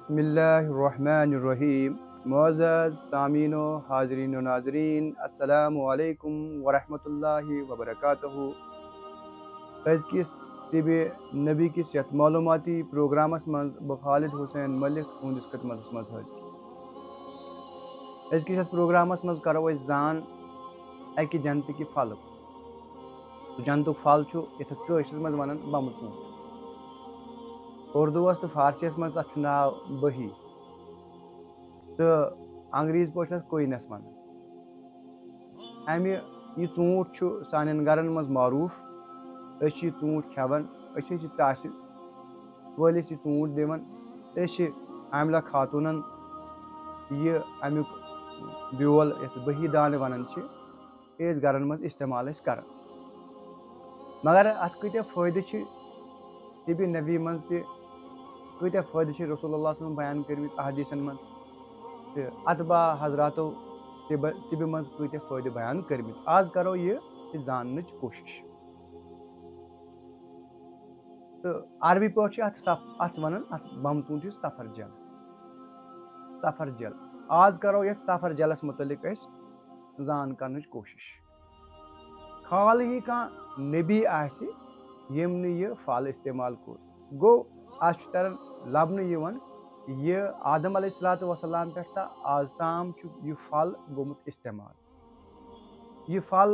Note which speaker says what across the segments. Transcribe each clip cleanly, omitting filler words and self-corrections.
Speaker 1: बिस्मिल्लाहिर्रहमानिर्रहीम। मुअज़्ज़ज़ सामीनो हाज़रीन व नाज़रीन, अस्सलामु अलैकुम व रहमतुल्लाहि व बरकातुहू। अज़किस तिबे नबी किस यथ मालूमाती प्रोग्रामस मं ब खालिद हुसैन मलिक तुहंदिस खिदमतस मं हाज़िर। अज़किस यथ प्रोग्रामस मं करो अस जान अकि जन्नत कि फल। जन्नतुक फल छु यथस कٲशिरस मं वनान बम ऊँट। उर्दूस तो फारसीस मं तथ नाव बही तो अंग्रेज़ी पॉइंटस कोइनस वनान। अमि यह ऊँट छु सानन गरन मं मारूफ। अस यह ऊँट खेवन, अस चास वलिस यह ऊँट दिवन। अस आमला खातूनन यह अमुक ब्योल यथ बही दान वनान अस गरन मं इस्तेमाल कर। मगर अत कत्या फायदे तिबे नबी मं कत्या फायदे रसूलुल्लाह सल्लल्लाहु अलैहि वसल्लम बयान कर्मित अहदीसन मं तो अतबा हजरातो तिबे मं कत्या फायदे बयान कर्मित। आज करो यह जाननच कोशिश। तो अरबी पे अत वनान अत बम ऊँट सफर जल। सफर जल आज करो ये सफर जलस मुतलिक जान कर कोशिश। खाल ही कह नबी यम यह फल इस्तेमाल कोर गो तरन लबन यह आदम अलैहिस्सलातु वस्सलाम पे आज ताम यह फल गोमुत इस्तेमाल। यह फल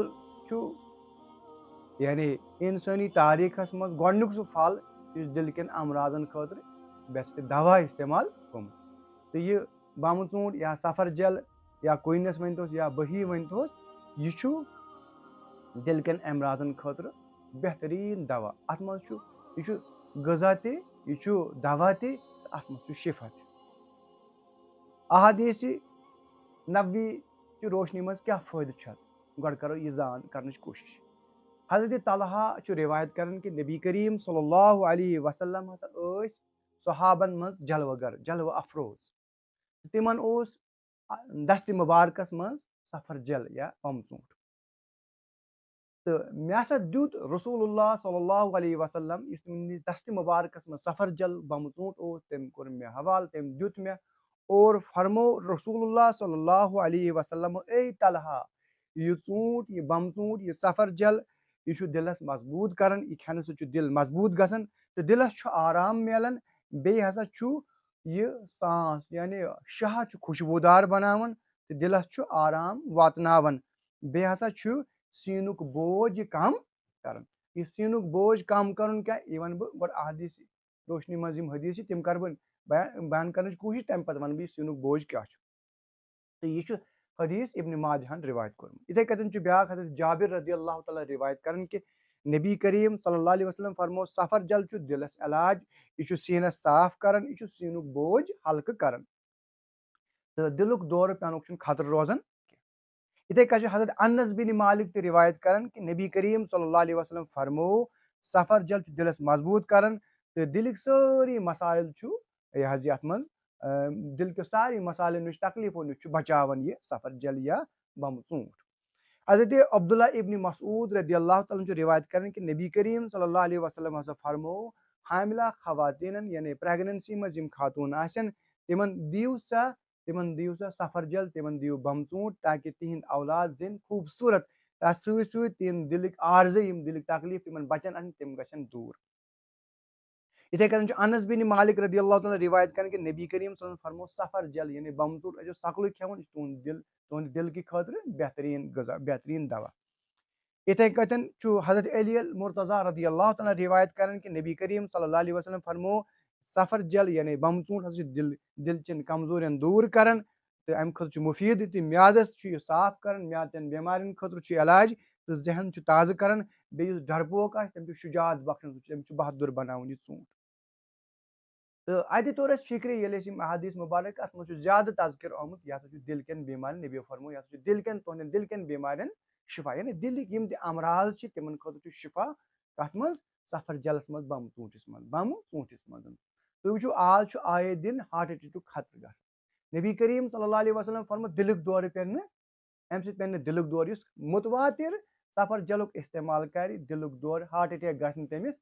Speaker 1: यानी इंसानी तारीखस मं गोडनुक सह फल इस दिल के अमराजन खतर बेस्ट दवा इस्तेमाल गोमुत। तो यह बम ऊँट या सफर जल या कोइनस वनतोस या बही वनतोस यह दिल के अमराजन खतर बेहतरीन दवा। अत यह गजा तह दवा तह अत मं शिफा तह। अहादीस नबवी की रोशनी मं क्या फायदे गो करो यह जान कर कोशिश। हजरत तलहा रिवायत कर कि नबी करीम सल्लल्लाहु अलैहि वसल्लम हसा सहाबन मं जलवगर जलव अफरोज। तिमन दस्त मुबारकस मं सफर जल या बम ऊँट। तो मे हसा दुत रसूलुल्लाह सल्लल्लाहु अलैहि वसल्लम दस्त मुबारकस मं सफर जल बम ऊँट तम कोर मे हवाल तम दुत मे और फरमो रसूलुल्लाह सल्लल्लाहु अलैहि वसल्लम ए तलहा यह ऊँट यह बम ऊँट यह सफर जल यह दिलस मजबूत कर यह खेन सह दिल मजबूत गसन तो दिलस आराम मिलान बे हसा यह सांस यानी शाह खुशबूदार बनावन तो दिलस आराम वातनावन बे हसा सीनुक बोझ कम कर। यह सीनुक बोझ कम कर क्या यह वन बह अहदीस रोशनी मं हदीस तम कर बयान कर कोशिश तम पे वन बह सीनुक बोझ क्या। तो यह हदीस इब्न माजहन रिवायत कोर्मुत। इथे कतन ब्या हजरत जाबिर रदी अल्लाह तआला रिवायत कर कि नबी करीम सल्लल्लाहु अलैहि वसल्लम फरमो सफर जल दिलस इलाज यह सीनस साफ कर यह सीनुक बोझ हल्क कर तो दिलुक दौर पेनुक खतर रोजान। इथे कह हजरत अनस बिन मालिक ते रिवायत कर कि नबी करीम सल्लल्लाहु अलैहि वसल्लम फरमो सफर जल दिलस मजबूत कर तो दिलक सारी मसाइल यह मं दिल के सारी मसाइल नश तकलीफो नश बचावन यह सफर जल या बम ऊँट। हजरत अब्दुल्ला इब्न मसूद रदी अल्लाह तआला रिवायत कर कि नबी करीम सल्लल्लाहु अलैहि वसल्लम हसा फरमो हामिला खवातीन यानी प्रेगनेंसी मं खातून आसन तिमन दिव सा सफर जल तिमन दिव बम ऊँट ताकि तिहिंद औलाद जिन खूबसूरत तथ सहित दिलक आर्जे दिलक तकलीफ तिमन बचन तम गन दूर। इथे कन अनस बिन मालिक रदी अल्लाह तआला रिवायत कर कि नबी करीम सल्लल्लाहु अलैहि वसल्लम फरमो सफर जल यानी बम ऊँट सकल खेवन तुंद दिल की खतर बेहतरीन गजा बेहतरीन दवा। इथे कतन हजरत अली मुर्तजा रदी अल्लाह तआला रिवायत कर कि नबी करीम सल्लल्लाहु अलैहि वसल्लम फरमो सफर जल यानी बम ऊँट दिल चन कमजोरियन दूर कर तो अम खत मुफीद तो म्यादस साफ कर म्यादन बेमारियन खतर इलाज तो जहन ताज़ कर बे डरपोक तम शुजात बख्शन तम बहादुर बनावन यह ऊँट। तो अत तोर फिक्र ये अहादीस मुबारक अत मं ज्यादा तज़किर आमुत यह दिल के बेमार नबी फरमो यह दिल के तुहद दिल के बेमार शिफा यानी दिल अमराज तिमन खतर शिफा कत मं सफर जलस मं बम ऊँटिस मं। तो वो आज आए दिन हार्ट अटैक खतर ग नबी करीम सल्लल्लाहु अलैहि वसल्लम फरमो दिलक दौर पे अम पे दिलक दौर मुतवातिर सफर जलुक इस्तेमाल कर दिलक दौर हार्ट अटैक गमिस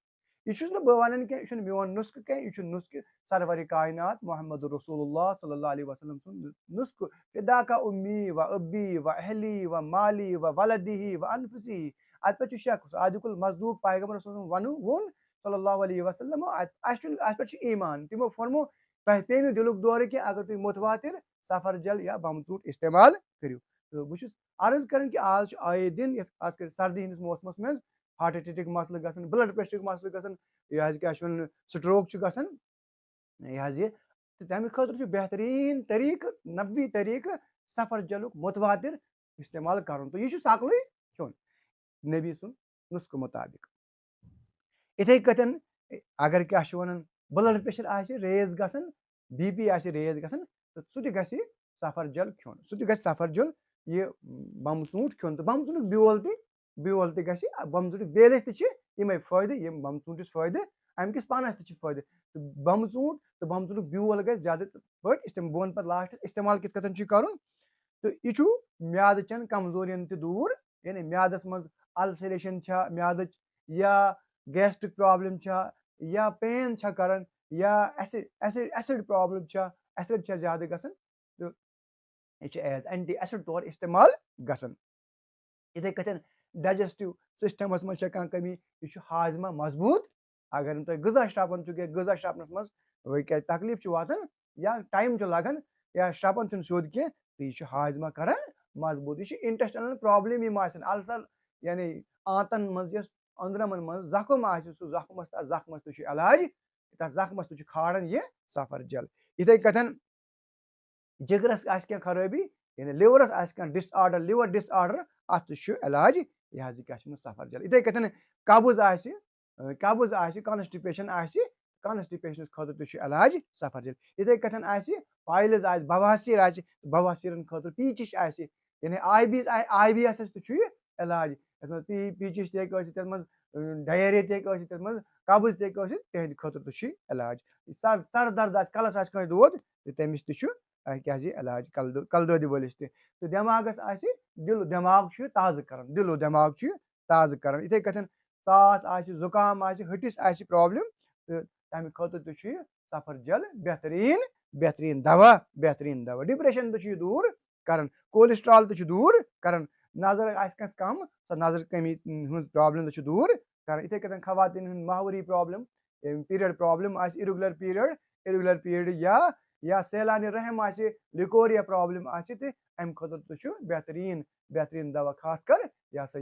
Speaker 1: यह बह वन कह मोन नुस्ख कह नुस्ख सरवर कायनात मोहम्मद रसूलुल्लाह सल्लल्लाहु अलैहि वसल्लम सुन नुस्ख फिदा का उम्मी व अब्बी व अहली व माली व वलदी व अनफुसी अत पे शख्स आदिकुल मजदूक पैगम्बर वन वोन सल्लल्लाहु अलैहि वसल्लम अत पे ईमान तमो फरमो तह पे दिलुक दौर कि अगर तुम मुतवातिर सफर जल या बमसूट इस्तेमाल करो तो बहुत अर्ज कर कि आज आए दिन खास कर सर्दी हंदिस मौसमस में हार्ट अटैक मसल गसन ब्लड प्रेशर मसल गसन यह क्या स्ट्रोक गसन यह तमें खतर बेहतरीन तरीक नबवी तरीक सफर जलुक मुतवातिर इस्तेमाल कर तो यह सकल खोन नबी सुन नुस्ख मुताबिक इथे कथन अगर क्या वन ब्लड प्रेशर रेज गसन बीपी रेज गसन तो सह सफर जल खोन सह सफर जल यह बमसूट खोन तो बमसूट ब्योल तह बमसूट बेलस तमें फायदे बमसूटस फायदे अमिस पानस फायदे तो बमसूट तो बमसूट ब्योल ग ज्यादा पे बन पे लास्ट इस्तेमाल कित कर तो यह म्याद चन कमजोरियन दूर यानी म्यादस मज अल्सरेशन म्याद या गैस्ट्रिक प्रॉब्लम या पेन कर या एसिड प्रॉब्लम एसिड ज्यादा गसन तो यह एज एंटी एसिड तौर इस्तेमाल गसन इथे कथन डाइजेस्टिव सिस्टमस मज कमी यह हाजमा मजबूत अगर तुम गजा श्रापन गजा श्रापनस मज क्या तकलीफ वातान या टाइम लगान या श्रापन तुम सोद कह तो यह हाजमा कर मजबूत यह इंटेस्टाइनल प्रॉब्लम यम अल्सर यानी आंतन मज अंदरमन मज जख्म सह जख्मस तो इलाज तथ जख्मस तो खाड़न यह सफर जल इथे कथन जिगरस क्या खराबी यानी लिवरस डिसऑर्डर लिवर डिसऑर्डर अत इलाज यह क्या सफर जल इथे कथन कब्ज कॉन्स्टिपेशन कॉन्स्टिपेशन खतर तो इलाज सफर जल इथे कथन पाइल्स बवासीर बवासीरन खतर पीचिश यानी IBS तो इलाज पीचिश तक डायरिया तक कब्ज तहद खतर तो इलाज सर दर्द कलस दोद तमिस क्या इलाज कल दोद वलिस तो दिमागस दिल दिमाग ताज़ कर दिलो दिमाग ताज़ कर इथे कथन सास जुकाम हटिस प्रॉब्लम तो तमें खतर तो सफर जल बेहतरीन दवा डिप्रेशन तो दूर कर कोलेस्ट्रॉल तो दूर कर नजर कम सो नजर कमी प्रॉब्लम तो दूर कर इथे कथन खवातीन माहवरी problem period problem irregular period या सैलानी रहम लिकोरिया प्रॉब्लम अम खतर तो बेहतरीन दवा खास कर यह सा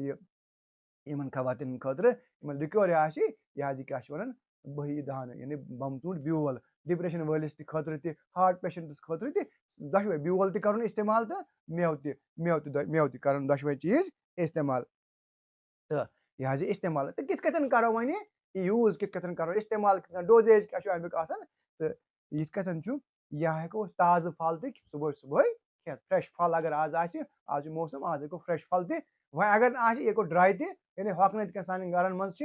Speaker 1: इन खवातीन खतर लिकोरिया यह क्या वन बही दान यानी बमसूट ब्योल डिप्रेशन वलिस खतर हार्ट पेशेंटस खतर दशवे ब्योल कर इस्तेमाल तो मेव कर दशवे चीज इस्तेमाल तो यह इस्तेमाल तो कित करो वन यूज कित करो इस्तेमाल डोजेज क्या अमुक तो यह यह हेको ताज़ फल तक सुबह सुबह खेत फ्रेश फल अगर आज मौसम आज हेको फ्रेश फल तह वह अगर यह ड्राई तह यानी हॉकन क्या सान गरन मज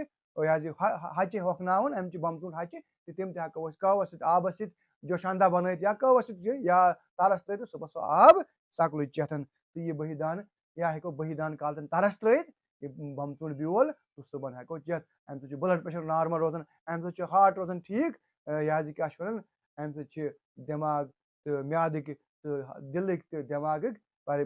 Speaker 1: हचे हॉकनावन अम बमसूट हचे तो तम तको कहवस आबस जोशानदा बन या कहवस या तरस त्र सुबह सो आब सकल चेथन तो यह बहिदान या हेको बहिदान कालतन तरस त्र बमसूट ब्योल तो सुबह हेको चेथ अम ब्लड प्रेशर नॉर्मल रोजान अम हार्ट रोजान ठीक यह क्या वन अम दिमाग तो म्यादिक तो दिलक तो दिमाग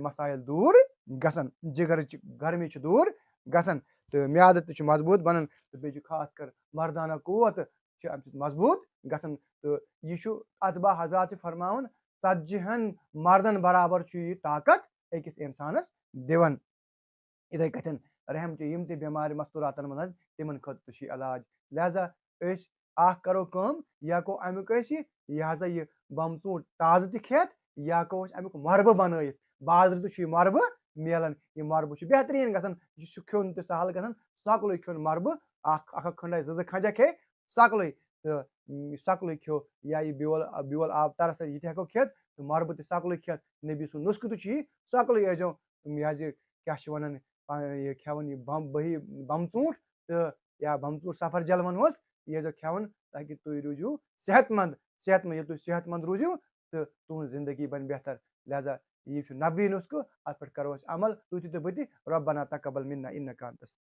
Speaker 1: मसाइल दूर गसन जिगर गर्मी दूर गसन तो म्याद तो मजबूत बनन तो बे खास कर मर्दाना कुव्वत अम मजबूत गसन तो यह अतबा हजरात फरमान 40 मर्दन बराबर यह ताकत अकिस इंसानस दिवन इथे कथन रहम यम बेमार मस्तूरातन मन तिमन खतर तो इलाज लिहाजा करो कम या को अमुक यह हसा यह बमसूट ताज़ खेत या को अमुक मरबह बन बाजर तो मरबह मिलान यह मरबह बेहतरीन गसन यह खोन तो सहल गसन सकल खोन मरबह खंड जो खंजा खे सकल तो सकल खो या यह ब्योल आब तरस यह हेको खेत तो मरबह तो सकल खेत नबी सुन नुस्ख तो सकल यजो यह क्या वन यह खेवन बही बमसूट तो या बमसूट सफर जल वनोस यह खेवन ताकि तुम रूजू सेहतमंद ये तुम सेहतमंद रूजू तो तुम जिंदगी बन बेहतर लिहाजा यह नबवी नुस्ख अत पे करो अमल तुत तो बति रब्बना तकब्बल मिन्ना इन्नका अंतस